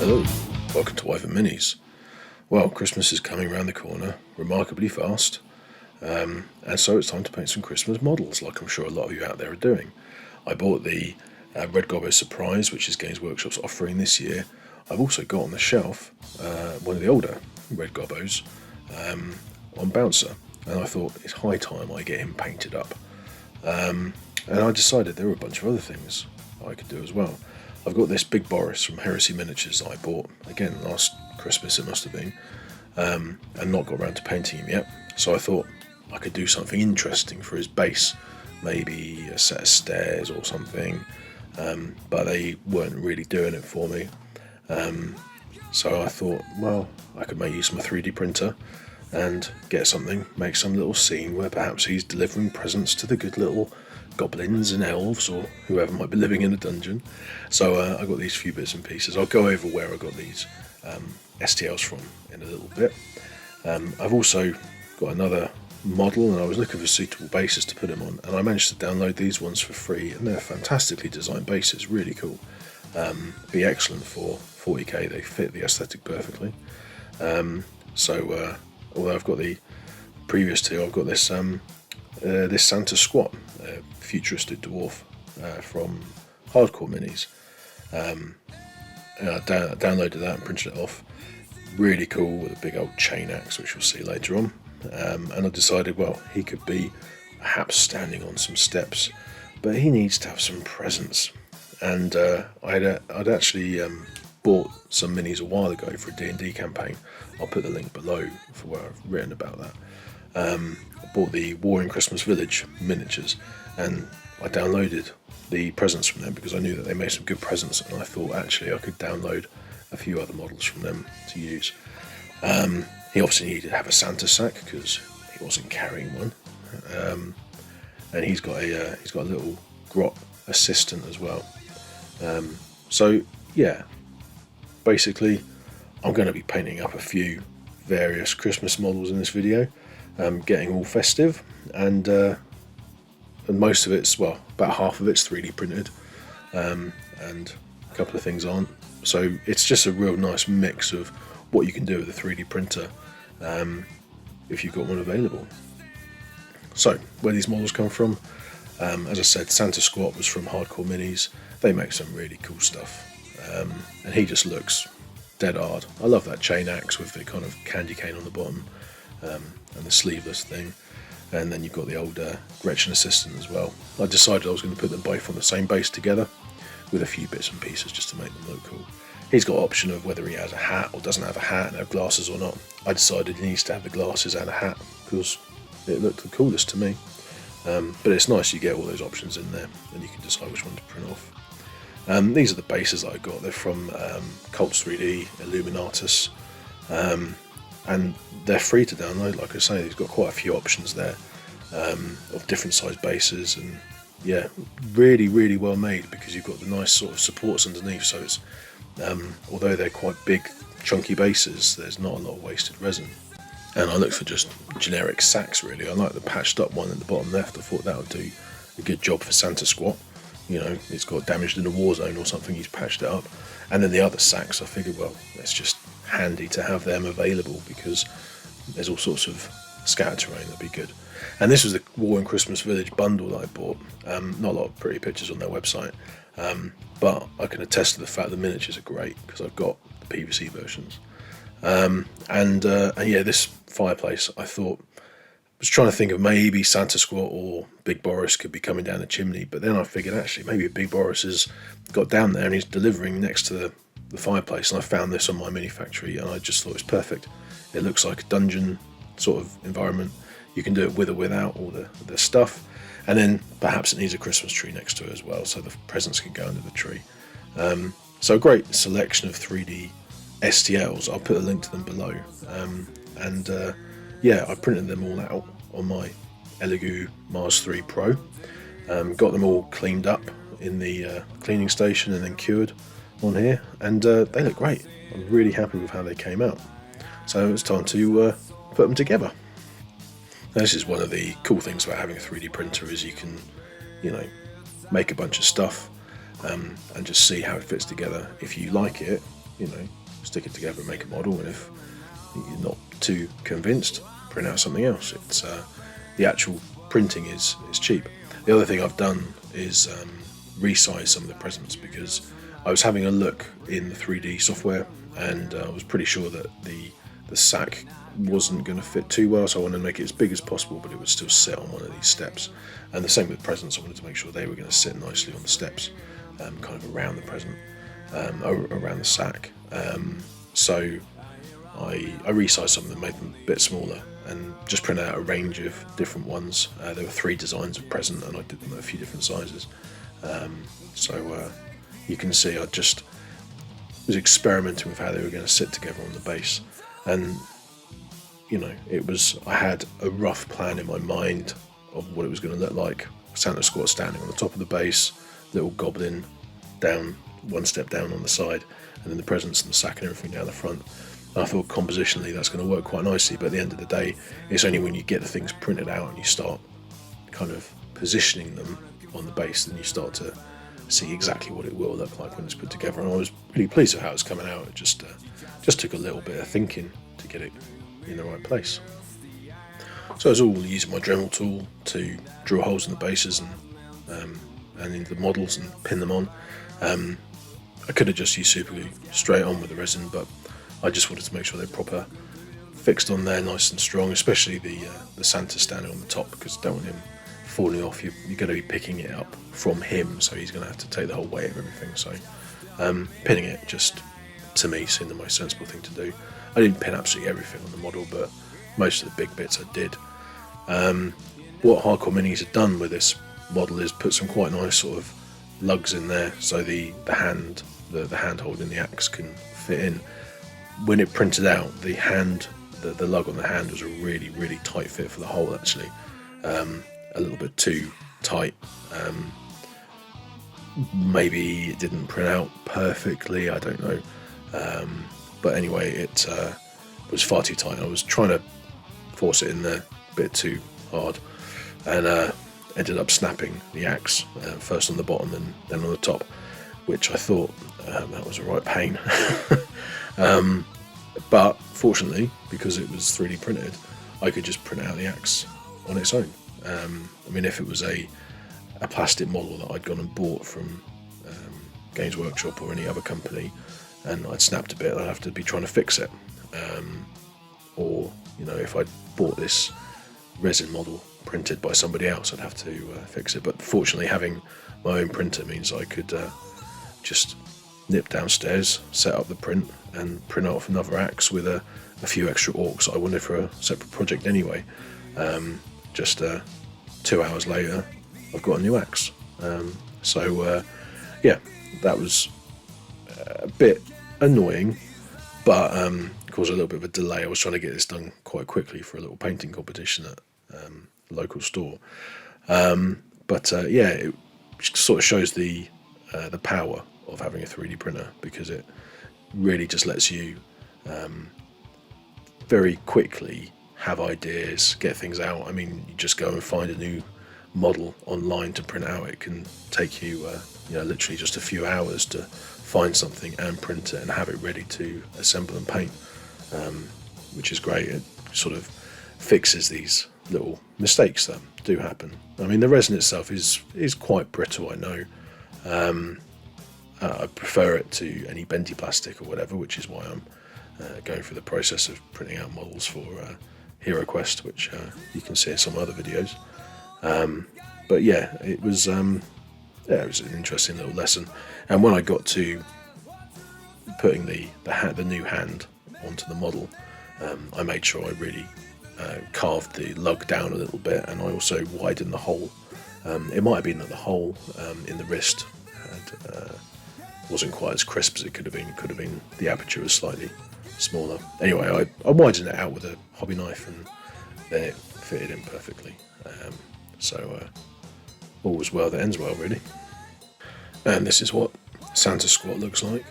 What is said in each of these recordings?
Hello, welcome to Wyvern Minis. Well, Christmas is coming around the corner remarkably fast, and so it's time to paint some Christmas models, like I'm sure a lot of you out there are doing. I bought the Red Gobbo Surprise, which is Games Workshop's offering this year. I've also got on the shelf one of the older Red Gobbos on Bouncer, and I thought it's high time I get him painted up. And I decided there were a bunch of other things I could do as well. I've got this Big Boris from Heresy Miniatures that I bought, again, last Christmas it must have been, and not got around to painting him yet. So I thought I could do something interesting for his base, maybe a set of stairs or something, but they weren't really doing it for me. So I thought, well, I could make use of my 3D printer and get something, make some little scene where perhaps he's delivering presents to the good little goblins and elves or whoever might be living in a dungeon. So I got these few bits and pieces. I'll go over where I got these STLs from in a little bit. I've also got another model, and I was looking for suitable bases to put them on, and I managed to download these ones for free, and they're fantastically designed bases, really cool. Be excellent for 40k, they fit the aesthetic perfectly. Although I've got the previous two, I've got this this Santa Squat, futuristic dwarf from Hardcore Minis. And I downloaded that and printed it off. Really cool with a big old chain axe, which we'll see later on. And I decided, well, he could be perhaps standing on some steps, but he needs to have some presence. And I'd actually bought some minis a while ago for a D&D campaign. I'll put the link below for where I've written about that. I bought the War in Christmas Village miniatures, and I downloaded the presents from them because I knew that they made some good presents, and I thought actually I could download a few other models from them to use. He obviously needed to have a Santa sack because he wasn't carrying one, and he's got a little Grot assistant as well. So yeah, basically I'm going to be painting up a few various Christmas models in this video, getting all festive, and most of it's, well, about half of it's 3D printed, and a couple of things aren't. So it's just a real nice mix of what you can do with a 3D printer if you've got one available. So where these models come from, as I said, Santa Squat was from Hardcore Minis. They make some really cool stuff, and he just looks dead hard. I love that chain axe with the kind of candy cane on the bottom, and the sleeveless thing. And then you've got the old Gretchen assistant as well. I decided I was going to put them both on the same base together with a few bits and pieces just to make them look cool. He's got an option of whether he has a hat or doesn't have a hat and have glasses or not. I decided he needs to have the glasses and a hat because it looked the coolest to me. But it's nice you get all those options in there and you can decide which one to print off. These are the bases that I got. They're from Cults 3D, Illuminatus, and they're free to download. Like I say, he's got quite a few options there of different size bases, and yeah, really well made because you've got the nice sort of supports underneath. So it's although they're quite big, chunky bases, there's not a lot of wasted resin. And I looked for just generic sacks really. I like the patched up one at the bottom left. I thought that would do a good job for Santa Squat. You know, it's got damaged in a war zone or something, he's patched it up. And then the other sacks, I figured, well, it's just handy to have them available because there's all sorts of scatter terrain that'd be good. And this was the War in Christmas Village bundle that I bought. Not a lot of pretty pictures on their website, but I can attest to the fact the miniatures are great because I've got the PVC versions. And yeah, this fireplace, I thought, was trying to think of maybe Santa Squat or Big Boris could be coming down the chimney, but then I figured actually maybe Big Boris has got down there and he's delivering next to the fireplace, and I found this on my mini factory and I just thought it was perfect. It looks like a dungeon sort of environment. You can do it with or without all the stuff, and then perhaps it needs a Christmas tree next to it as well, so the presents can go under the tree. So a great selection of 3D STLs. I'll put a link to them below, yeah, I printed them all out on my Elegoo Mars 3 Pro. Got them all cleaned up in the cleaning station and then cured on here, and they look great. I'm really happy with how they came out. So it's time to put them together. Now, this is one of the cool things about having a 3D printer is you can, you know, make a bunch of stuff and just see how it fits together. If you like it, stick it together and make a model, and if you're not too convinced, print out something else. It's the actual printing is cheap. The other thing I've done is resize some of the presents, because I was having a look in the 3D software, and I was pretty sure that the sack wasn't going to fit too well, so I wanted to make it as big as possible, but it would still sit on one of these steps. And the same with presents, I wanted to make sure they were going to sit nicely on the steps, kind of around the present, around the sack. So I resized some of them, made them a bit smaller, and just printed out a range of different ones. There were 3 designs of present, and I did them at a few different sizes. So you can see I just was experimenting with how they were going to sit together on the base, and I had a rough plan in my mind of what it was going to look like. Santa Squat standing on the top of the base, little goblin down one step down on the side, and then the presents and the sack and everything down the front. And I thought compositionally that's going to work quite nicely, but at the end of the day, it's only when you get the things printed out and you start kind of positioning them on the base, then you start to see exactly what it will look like when it's put together. And I was really pleased with how it's coming out. It just took a little bit of thinking to get it in the right place. So I was all using my Dremel tool to drill holes in the bases and into the models and pin them on. I could have just used super glue straight on with the resin, but I just wanted to make sure they're proper fixed on there, nice and strong, especially the Santa standing on the top, because I don't want him falling off. You're going to be picking it up from him, so he's going to have to take the whole weight of everything. So pinning it, just to me, seemed the most sensible thing to do. I didn't pin absolutely everything on the model, but most of the big bits I did. What Hardcore Minis have done with this model is put some quite nice sort of lugs in there, so the hand holding the axe can fit in. When it printed out, the lug on the hand was a really, really tight fit for the hole, actually. A little bit too tight. Maybe it didn't print out perfectly, I don't know. But anyway, it was far too tight. I was trying to force it in there a bit too hard, and ended up snapping the axe, first on the bottom and then on the top, which I thought that was a right pain. But fortunately, because it was 3D printed, I could just print out the axe on its own. I mean, if it was a plastic model that I'd gone and bought from Games Workshop or any other company, and I'd snapped a bit, I'd have to be trying to fix it. Or, if I'd bought this resin model printed by somebody else, I'd have to fix it. But fortunately, having my own printer means I could just nip downstairs, set up the print, and print off another axe with a few extra orcs I wanted for a separate project anyway. Just 2 hours later, I've got a new axe. Yeah, that was a bit annoying, but caused a little bit of a delay. I was trying to get this done quite quickly for a little painting competition at a local store. Yeah, it sort of shows the power of having a 3D printer, because it really just lets you very quickly have ideas, get things out. I mean, you just go and find a new model online to print out. It can take you, literally just a few hours to find something and print it and have it ready to assemble and paint, which is great. It sort of fixes these little mistakes that do happen. I mean, the resin itself is quite brittle, I know. I prefer it to any bendy plastic or whatever, which is why I'm going through the process of printing out models for Hero Quest, which you can see in some other videos. But yeah, it was an interesting little lesson. And when I got to putting the new hand onto the model, I made sure I really carved the lug down a little bit, and I also widened the hole. It might have been that the hole in the wrist wasn't quite as crisp as it could have been. It could have been the aperture was slightly smaller. Anyway, I widened it out with a hobby knife, and then it fitted in perfectly. All was well that ends well, really. And this is what Santa Squat looks like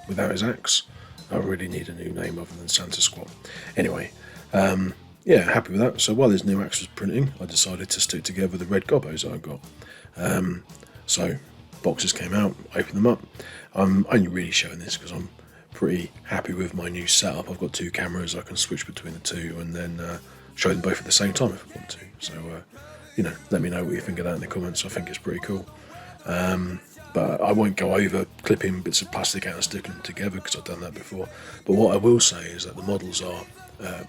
without his axe. I really need a new name other than Santa Squat. Anyway, yeah, happy with that. So while his new axe was printing, I decided to stick together the Red Gobbos that I got. So boxes came out, opened them up. I'm only really showing this because I'm pretty happy with my new setup. I've got 2 cameras, I can switch between the 2 and then show them both at the same time if I want to. So, let me know what you think of that in the comments. I think it's pretty cool. But I won't go over clipping bits of plastic out and sticking them together because I've done that before. But what I will say is that the models are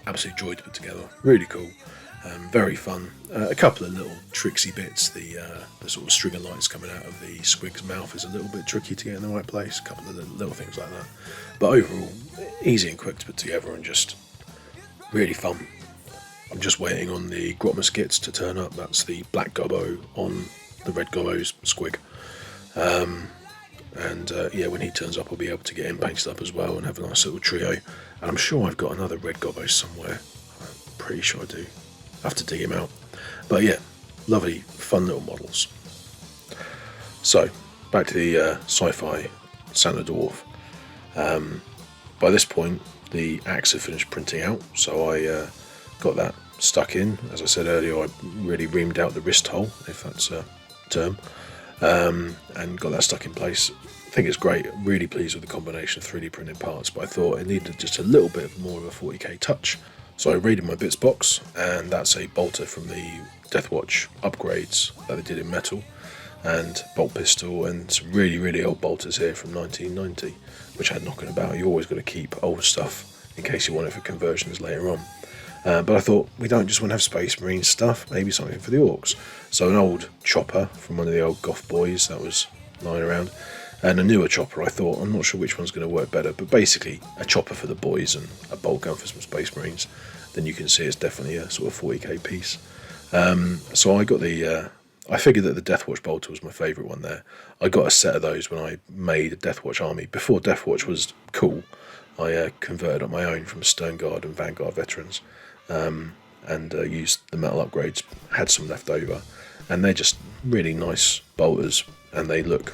absolute joy to put together. Really cool. Very fun. A couple of little tricksy bits. The sort of stringer lights coming out of the squig's mouth is a little bit tricky to get in the right place. A couple of little things like that. But overall, easy and quick to put together and just really fun. I'm just waiting on the Grot skits to turn up. That's the Black Gobbo on the Red Gobbo's squig. When he turns up, I'll be able to get him painted up as well and have a nice little trio. And I'm sure I've got another Red Gobbo somewhere. I'm pretty sure I do. I have to dig him out. But yeah, lovely, fun little models. So, back to the sci-fi Santa Dwarf. By this point, the axe had finished printing out, so I got that stuck in. As I said earlier, I really reamed out the wrist hole, if that's a term, and got that stuck in place. I think it's great. I'm really pleased with the combination of 3D printed parts, but I thought it needed just a little bit more of a 40k touch. So I raided my bits box, and that's a bolter from the Deathwatch upgrades that they did in metal, and bolt pistol, and some really, really old bolters here from 1990, which I had knocking about. You always got to keep old stuff in case you want it for conversions later on. But I thought, we don't just want to have Space Marine stuff, maybe something for the orcs. So an old chopper from one of the old goth boys that was lying around, and a newer chopper. I thought, I'm not sure which one's going to work better, but basically a chopper for the boys and a bolt gun for some Space Marines. Then you can see it's definitely a sort of 40k piece. So I got I figured that the Deathwatch bolter was my favourite one there. I got a set of those when I made a Deathwatch army. Before Deathwatch was cool, I converted on my own from Stern Guard and Vanguard veterans, and used the metal upgrades, had some left over, and they're just really nice bolters, and they look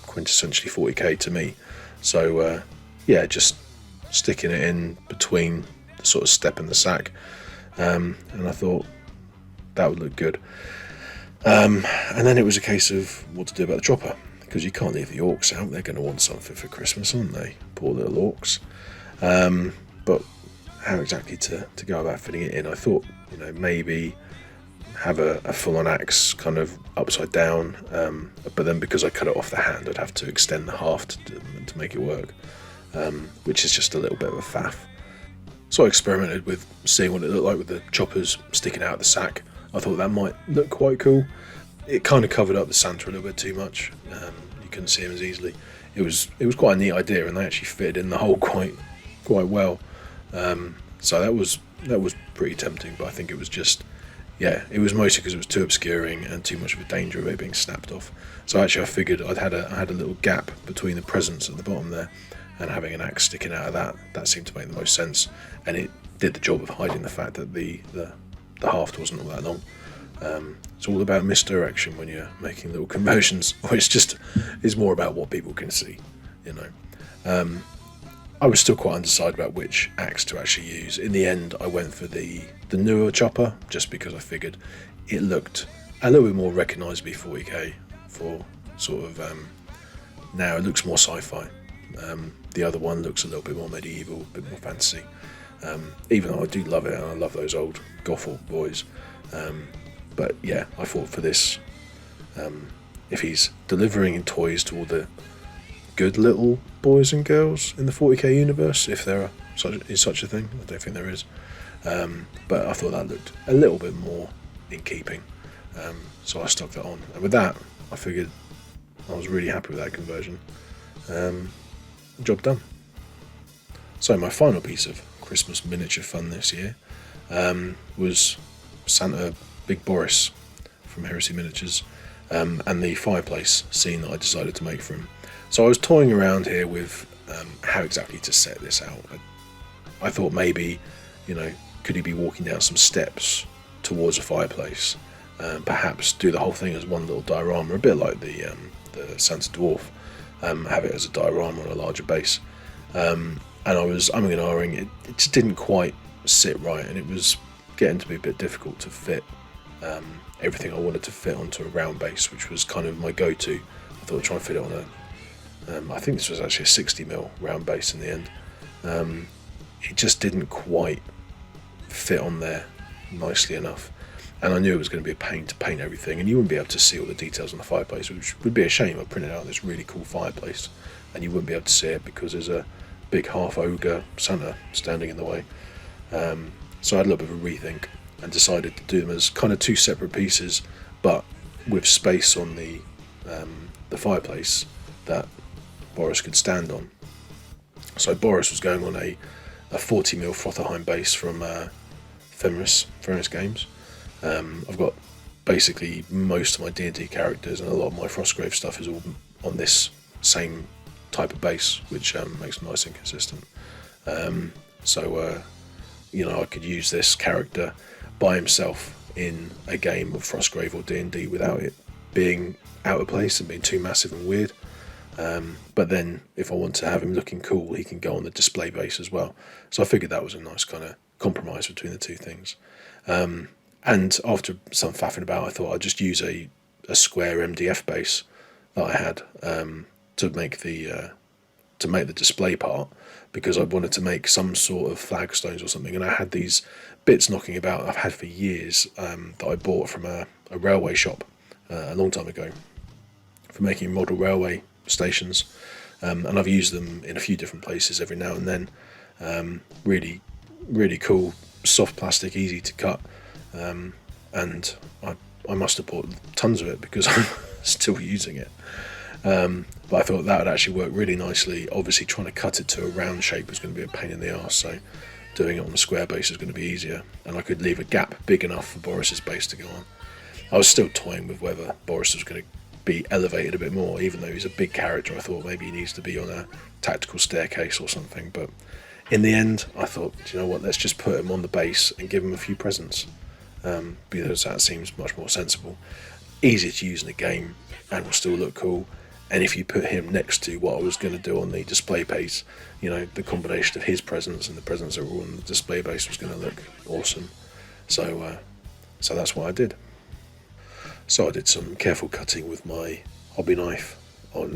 quintessentially 40k to me. So just sticking it in between the sort of step and the sack, and I thought that would look good. And then it was a case of what to do about the chopper, because you can't leave the orcs out. They're going to want something for Christmas, aren't they? Poor little orcs. But how exactly to go about fitting it in? I thought, maybe have a full-on axe kind of upside down, but then because I cut it off the hand, I'd have to extend the haft to make it work, which is just a little bit of a faff. So I experimented with seeing what it looked like with the choppers sticking out of the sack. I thought that might look quite cool. It kind of covered up the Santa a little bit too much. You couldn't see him as easily. It was quite a neat idea, and they actually fitted in the hole quite well. So that was pretty tempting, but I think it was just, it was mostly because it was too obscuring and too much of a danger of it being snapped off. So actually I figured I had a little gap between the presents at the bottom there, and having an axe sticking out of that seemed to make the most sense, and it did the job of hiding the fact that the haft wasn't all that long. It's all about misdirection when you're making little conversions, which just is more about what people can see, I was still quite undecided about which axe to actually use. In the end, I went for the newer chopper, just because I figured it looked a little bit more recognisably 40k for sort of, now it looks more sci-fi. The other one looks a little bit more medieval, a bit more fantasy. Even though I do love it, and I love those old Gothel boys. But yeah, I thought for this, if he's delivering in toys to all the good little boys and girls in the 40k universe, if there is such a thing, I don't think there is. But I thought that looked a little bit more in keeping. So I stuck that on. And with that, I figured I was really happy with that conversion. Job done. So my final piece of Christmas miniature fun this year was Santa Big Boris from Heresy Miniatures, and the fireplace scene that I decided to make for him. So I was toying around here with how exactly to set this out. I thought maybe, could he be walking down some steps towards a fireplace, perhaps do the whole thing as one little diorama, a bit like the Santa Dwarf, have it as a diorama on a larger base. And I was umming and ahhing, it just didn't quite sit right, and it was getting to be a bit difficult to fit everything I wanted to fit onto a round base, which was kind of my go-to. I thought I'd try and fit it on I think this was actually a 60mm round base in the end. It just didn't quite fit on there nicely enough, and I knew it was going to be a pain to paint everything, and you wouldn't be able to see all the details on the fireplace, which would be a shame. I printed out this really cool fireplace and you wouldn't be able to see it because there's a big half ogre Santa standing in the way. So I had a little bit of a rethink and decided to do them as kind of two separate pieces, but with space on the fireplace that Boris could stand on. So Boris was going on a 40mm Frotherheim base from Fenris Games. I've got basically most of my D&D characters and a lot of my Frostgrave stuff is all on this same type of base, which makes it nice and consistent. I could use this character by himself in a game of Frostgrave or D&D without it being out of place and being too massive and weird. But then if I want to have him looking cool, he can go on the display base as well. So I figured that was a nice kind of compromise between the two things. And after some faffing about, I thought I'd just use a square MDF base that I had to make the display part, because I wanted to make some sort of flagstones or something, and I had these bits knocking about I've had for years that I bought from a railway shop a long time ago for making model railway stations, and I've used them in a few different places every now and then. Really, really cool, soft plastic, easy to cut, and I must have bought tons of it because I'm still using it. But I thought that would actually work really nicely. Obviously trying to cut it to a round shape was going to be a pain in the arse, so doing it on a square base is going to be easier, and I could leave a gap big enough for Boris's base to go on. I was still toying with whether Boris was going to be elevated a bit more, even though he's a big character. I thought maybe he needs to be on a tactical staircase or something, but in the end I thought, do you know what, let's just put him on the base and give him a few presents, because that seems much more sensible, easier to use in a game, and will still look cool. And if you put him next to what I was going to do on the display base, the combination of his presents and the presents that were on the display base was going to look awesome. So that's what I did. So I did some careful cutting with my hobby knife on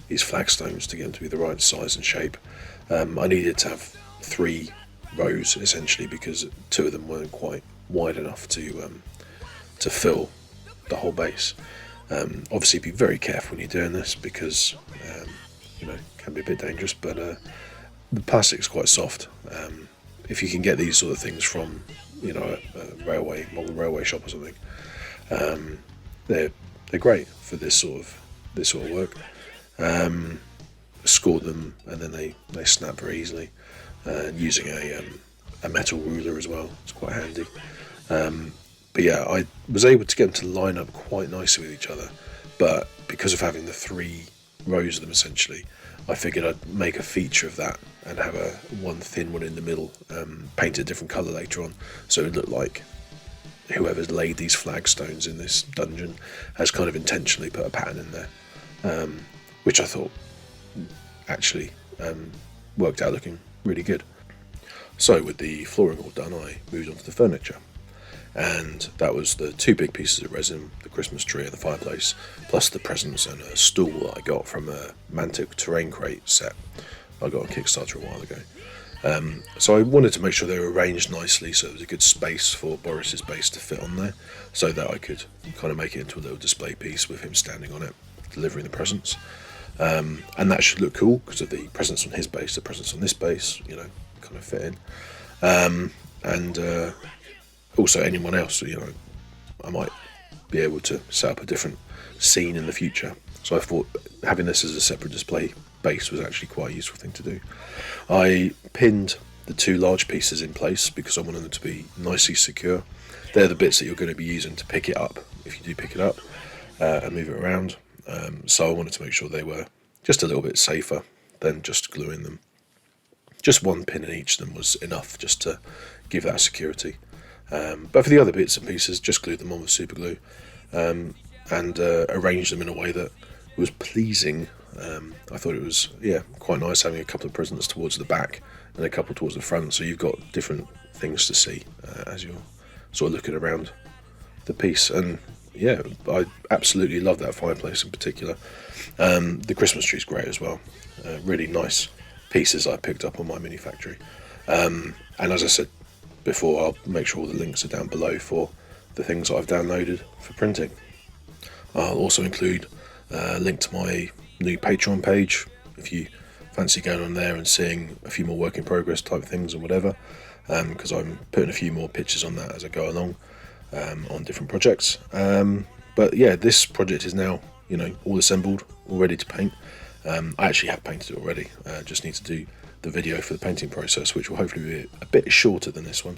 these flagstones to get them to be the right size and shape. I needed to have 3 rows essentially, because 2 of them weren't quite wide enough to fill the whole base. Obviously be very careful when you're doing this, because it can be a bit dangerous, but the plastic's quite soft. If you can get these sort of things from a model railway shop or something, they're great for this sort of work. Scored them and then they snap very easily, using a metal ruler as well. It's quite handy. But yeah, I was able to get them to line up quite nicely with each other, but because of having the 3 rows of them essentially, I figured I'd make a feature of that and have one thin one in the middle, paint a different colour later on, so it would look like whoever's laid these flagstones in this dungeon has kind of intentionally put a pattern in there, which I thought actually worked out looking really good. So with the flooring all done, I moved on to the furniture. And that was the 2 big pieces of resin, the Christmas tree and the fireplace, plus the presents and a stool that I got from a Mantic terrain crate set I got on Kickstarter a while ago. So I wanted to make sure they were arranged nicely so there was a good space for Boris's base to fit on there, so that I could kind of make it into a little display piece with him standing on it, delivering the presents. And that should look cool because of the presents on his base, the presents on this base, kind of fit in. And also anyone else, I might be able to set up a different scene in the future. So I thought having this as a separate display base was actually quite a useful thing to do. I pinned the 2 large pieces in place because I wanted them to be nicely secure. They're the bits that you're going to be using to pick it up, if you do pick it up, and move it around. So I wanted to make sure they were just a little bit safer than just gluing them. Just 1 pin in each of them was enough just to give that security. But for the other bits and pieces, just glued them on with super glue, and arranged them in a way that was pleasing. I thought it was quite nice having a couple of presents towards the back and a couple towards the front, so you've got different things to see as you're sort of looking around the piece. And yeah, I absolutely love that fireplace in particular. The Christmas tree's great as well. Really nice pieces I picked up on my mini factory. And as I said before, I'll make sure all the links are down below for the things that I've downloaded for printing. I'll also include a link to my new Patreon page if you fancy going on there and seeing a few more work in progress type things and whatever, because I'm putting a few more pictures on that as I go along on different projects. But yeah, this project is now, you know, all assembled, all ready to paint. I actually have painted it already, just need to do the video for the painting process, which will hopefully be a bit shorter than this one.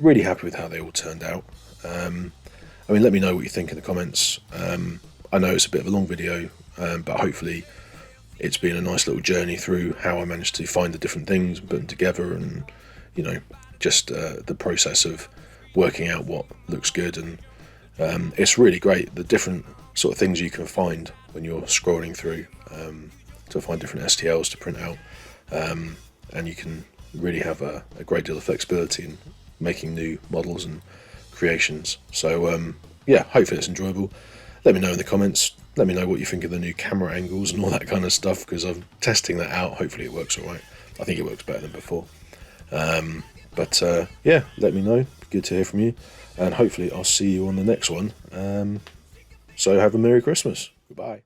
Really happy with how they all turned out. I mean, let me know what you think in the comments. I know it's a bit of a long video, but hopefully it's been a nice little journey through how I managed to find the different things and put them together, and, you know, just the process of working out what looks good. And it's really great, the different sort of things you can find when you're scrolling through to find different STLs to print out, and you can really have a great deal of flexibility in making new models and creations. So yeah, hopefully it's enjoyable. Let me know in the comments. Let me know what you think of the new camera angles and all that kind of stuff, because I'm testing that out. Hopefully it works all right. I think it works better than before. But yeah, let me know. Good to hear from you, and hopefully I'll see you on the next one. So have a Merry Christmas. Goodbye.